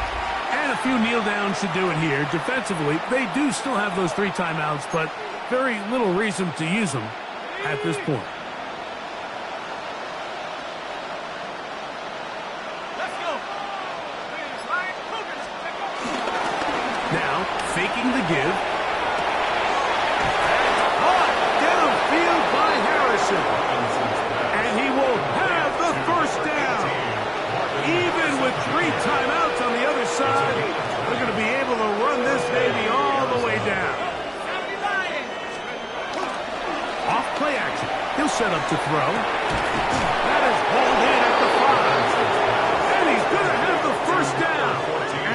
And a few kneel downs should do it here. Defensively, they do still have those 3 timeouts, but very little reason to use them at this point. Now, faking the give. Caught downfield by Harrison. And he will have the first down. Even with 3 timeouts on the other side, they're going to be able to run this baby all the way down. Off play action. He'll set up to throw. That is hauled in at the 5. And he's going to have the first down.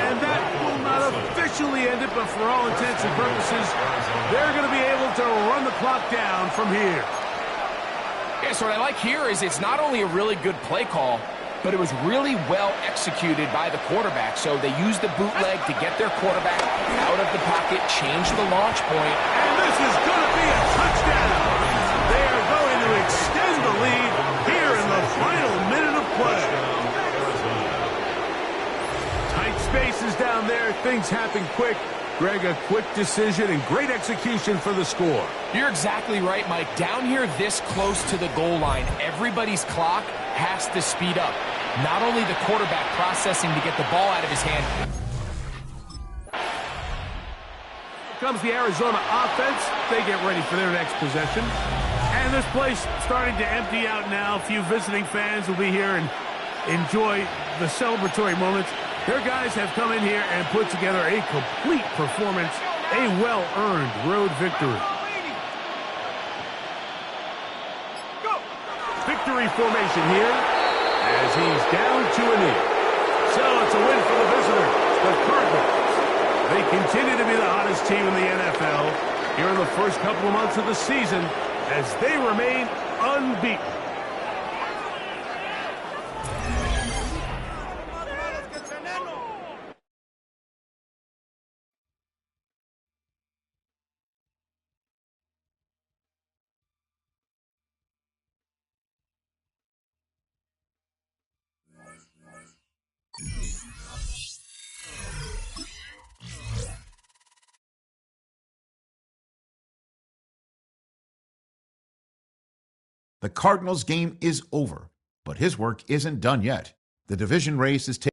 And that will not officially end it, but for all intents and purposes, they're going to be able to run the clock down from here. Yeah, so what I like here is it's not only a really good play call, but it was really well executed by the quarterback. So they used the bootleg to get their quarterback out of the pocket, change the launch point. And this is going to be a touchdown. They are going to extend the lead here in the final minute of play. Tight spaces down there. Things happen quick. Greg, a quick decision and great execution for the score. You're exactly right, Mike. Down here this close to the goal line, everybody's clock has to speed up. Not only the quarterback processing to get the ball out of his hand. Here comes the Arizona offense. They get ready for their next possession. And this place starting to empty out now. A few visiting fans will be here and enjoy the celebratory moments. Their guys have come in here and put together a complete performance, a well-earned road victory. Victory formation here as he's down to a knee. So it's a win for the visitors, the Cardinals. They continue to be the hottest team in the NFL here in the first couple of months of the season as they remain unbeaten. The Cardinals' game is over, but his work isn't done yet. The division race is taking.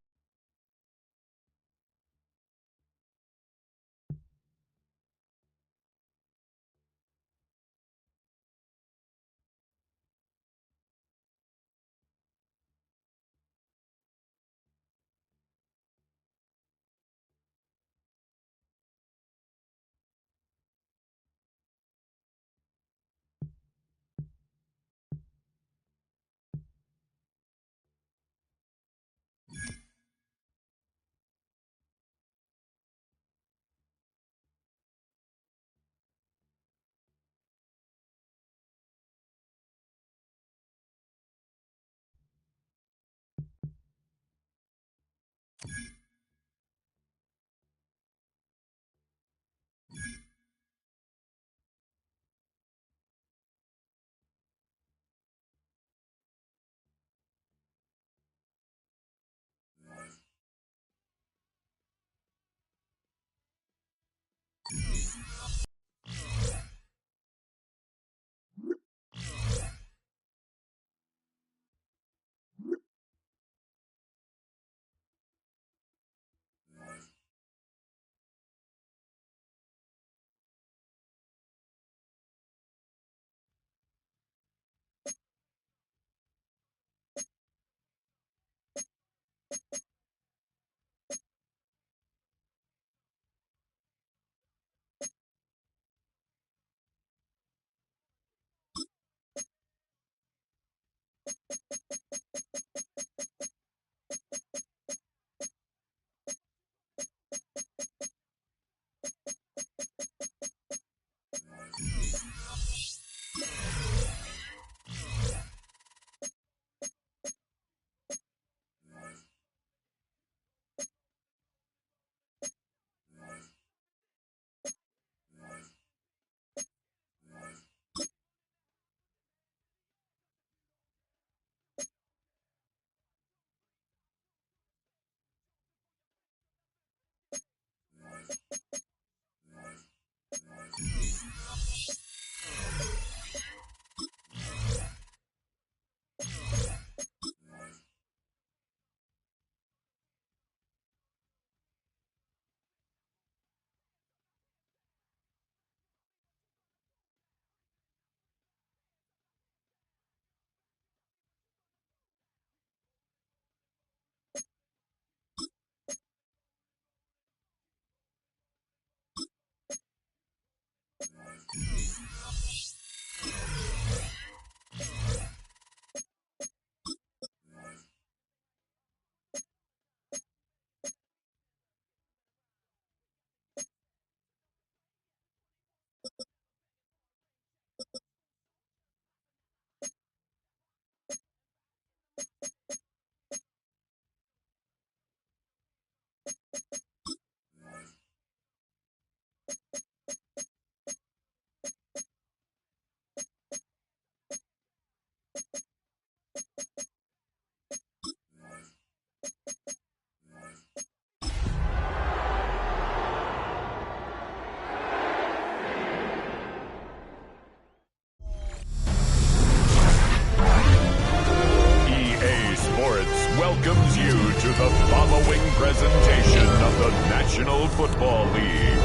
Welcomes you to the following presentation of the National Football League.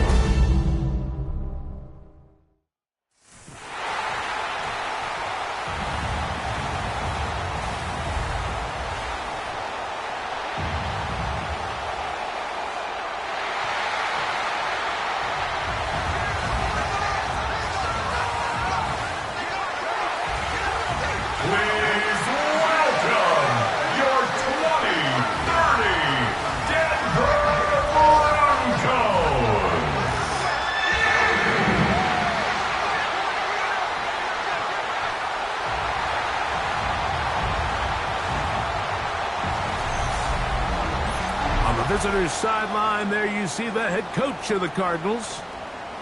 Visitor's sideline, there you see the head coach of the Cardinals.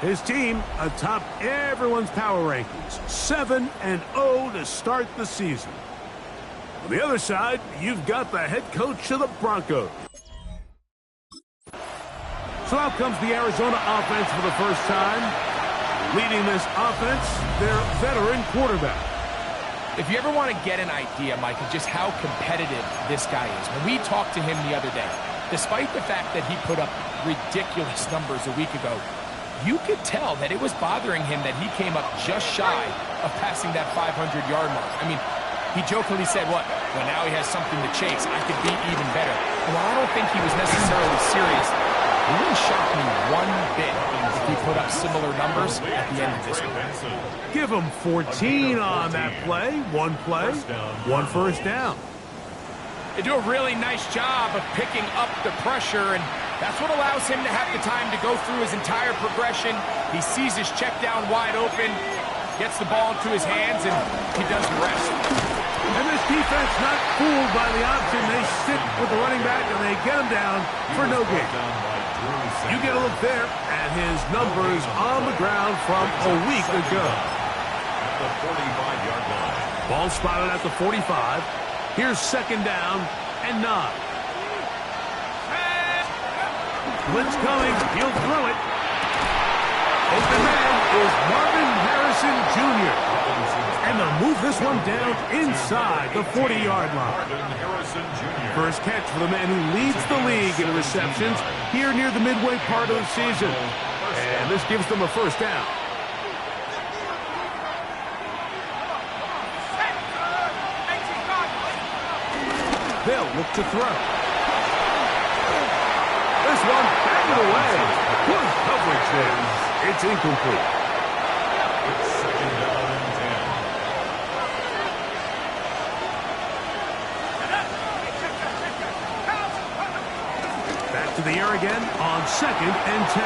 His team atop everyone's power rankings, 7-0 to start the season. On the other side, you've got the head coach of the Broncos. So out comes the Arizona offense for the first time. Leading this offense, their veteran quarterback. If you ever want to get an idea, Mike, of just how competitive this guy is, when we talked to him the other day, despite the fact that he put up ridiculous numbers a week ago, you could tell that it was bothering him that he came up just shy of passing that 500-yard mark. I mean, he jokingly said, well, now he has something to chase. I could be even better. And while I don't think he was necessarily serious, it wouldn't shock me one bit if he put up similar numbers at the end of this one. Give him 14 on that play. One first down. They do a really nice job of picking up the pressure, and that's what allows him to have the time to go through his entire progression. He sees his check down wide open, gets the ball into his hands, and he does the rest. And this defense not fooled by the option. They stick with the running back, and they get him down for no gain. You get a look there at his numbers on the ground from a week ago. At the 45-yard line. Ball spotted at the 45. Here's second down and 9. Blitz coming. He'll throw it. Open man is Marvin Harrison Jr. And they'll move this one down inside the 40-yard line. First catch for the man who leads the league in receptions here near the midway part of the season. And this gives them a first down. They'll look to throw. This one batted away. Good coverage there. It's incomplete. It's second down and 10. To the air again on 2nd and 10.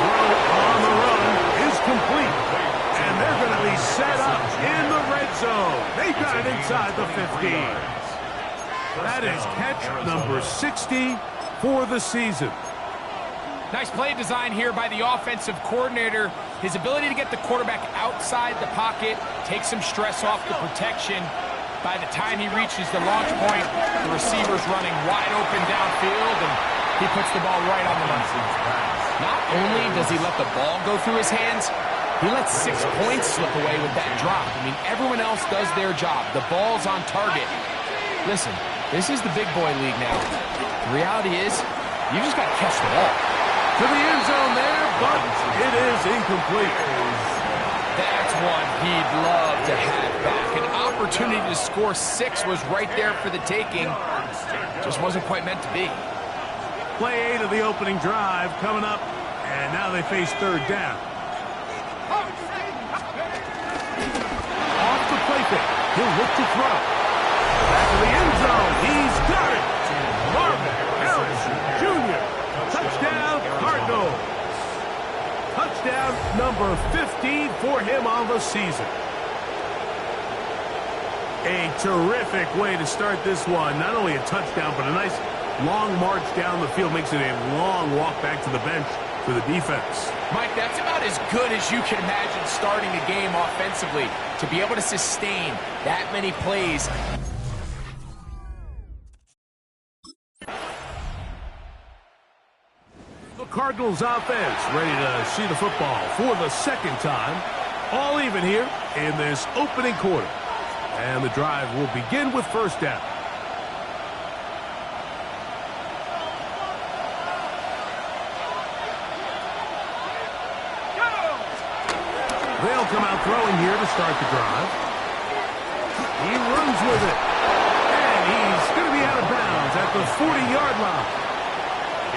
Throw on the run is complete. And they're going to be set up in the red zone. They got it inside the 15. That is catch number 60 for the season. Nice play design here by the offensive coordinator. His ability to get the quarterback outside the pocket, take some stress off the protection. By the time he reaches the launch point, the receiver's running wide open downfield, and he puts the ball right on the money. Not only does he let the ball go through his hands, he lets 6 points slip away with that drop. I mean, everyone else does their job. The ball's on target. Listen, this is the big boy league now. The reality is, you just got to catch the ball. To the end zone there, but it is incomplete. That's one he'd love to have back. An opportunity to score 6 was right there for the taking. Just wasn't quite meant to be. Play 8 of the opening drive coming up, and now they face 3rd down. Off the play pick, he'll look to throw. Back to the end zone, he's got it! Marvin Harrison Jr. Touchdown, Cardinals. Touchdown number 15 for him on the season. A terrific way to start this one. Not only a touchdown, but a nice long march down the field. Makes it a long walk back to the bench for the defense. Mike, that's about as good as you can imagine starting a game offensively. To be able to sustain that many plays. The Cardinals offense ready to see the football for the 2nd time. All even here in this opening quarter. And the drive will begin with 1st down. They'll come out throwing here to start the drive. He runs with it. And he's going to be out of bounds at the 40-yard line.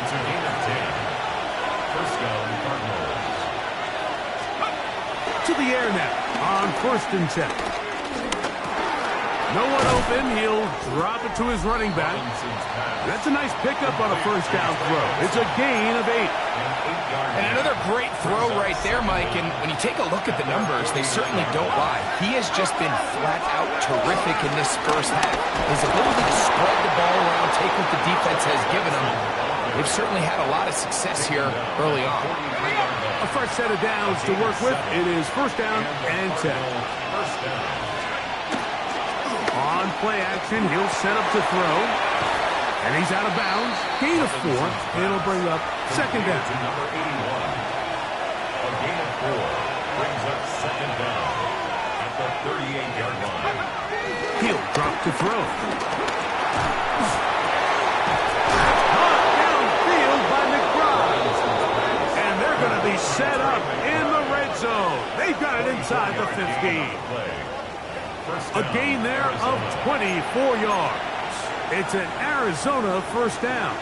It's a gain of 10. First down, Cardinals. To the air now on 1st and 10. No one open. He'll drop it to his running back. That's a nice pickup on a 1st down throw. It's a gain of 8. And another great throw right there, Mike. And when you take a look at the numbers, they certainly don't lie. He has just been flat out terrific in this first half. His ability to spread the ball around, take what the defense has given him. They've certainly had a lot of success here early on. A fresh set of downs to work with. It is 1st down and 10. First down. On play action, he'll set up to throw. And he's out of bounds. Gain of 4. It'll bring up 2nd down. To number 81. A gain of 4 brings up 2nd down at the 38-yard line. He'll drop to throw. Set up in the red zone. They've got it inside the 15. A gain there of 24 yards. It's an Arizona 1st down.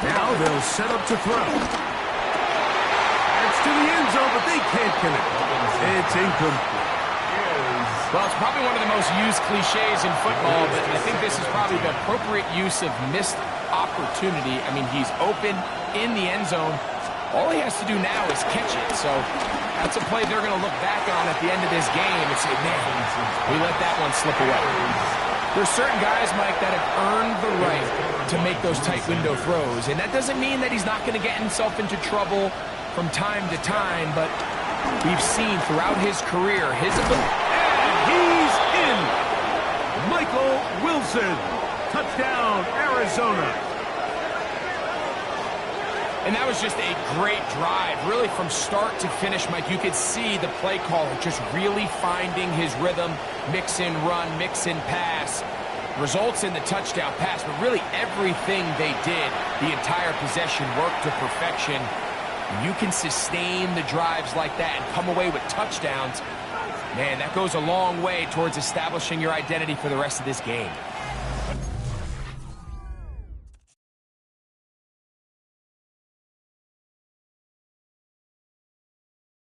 Now they'll set up to throw. It's to the end zone, but they can't connect. It's incomplete. Well, it's probably one of the most used cliches in football, but I think this is probably the appropriate use of missed opportunity. I mean, he's open in the end zone. All he has to do now is catch it. So that's a play they're going to look back on at the end of this game and say, man, we let that one slip away. There's certain guys, Mike, that have earned the right to make those tight window throws. And that doesn't mean that he's not going to get himself into trouble from time to time, but we've seen throughout his career his ability. He's in. Michael Wilson. Touchdown, Arizona. And that was just a great drive, really from start to finish, Mike. You could see the play caller just really finding his rhythm, mix and run, mix and pass. Results in the touchdown pass, but really everything they did, the entire possession worked to perfection. You can sustain the drives like that and come away with touchdowns. Man, that goes a long way towards establishing your identity for the rest of this game.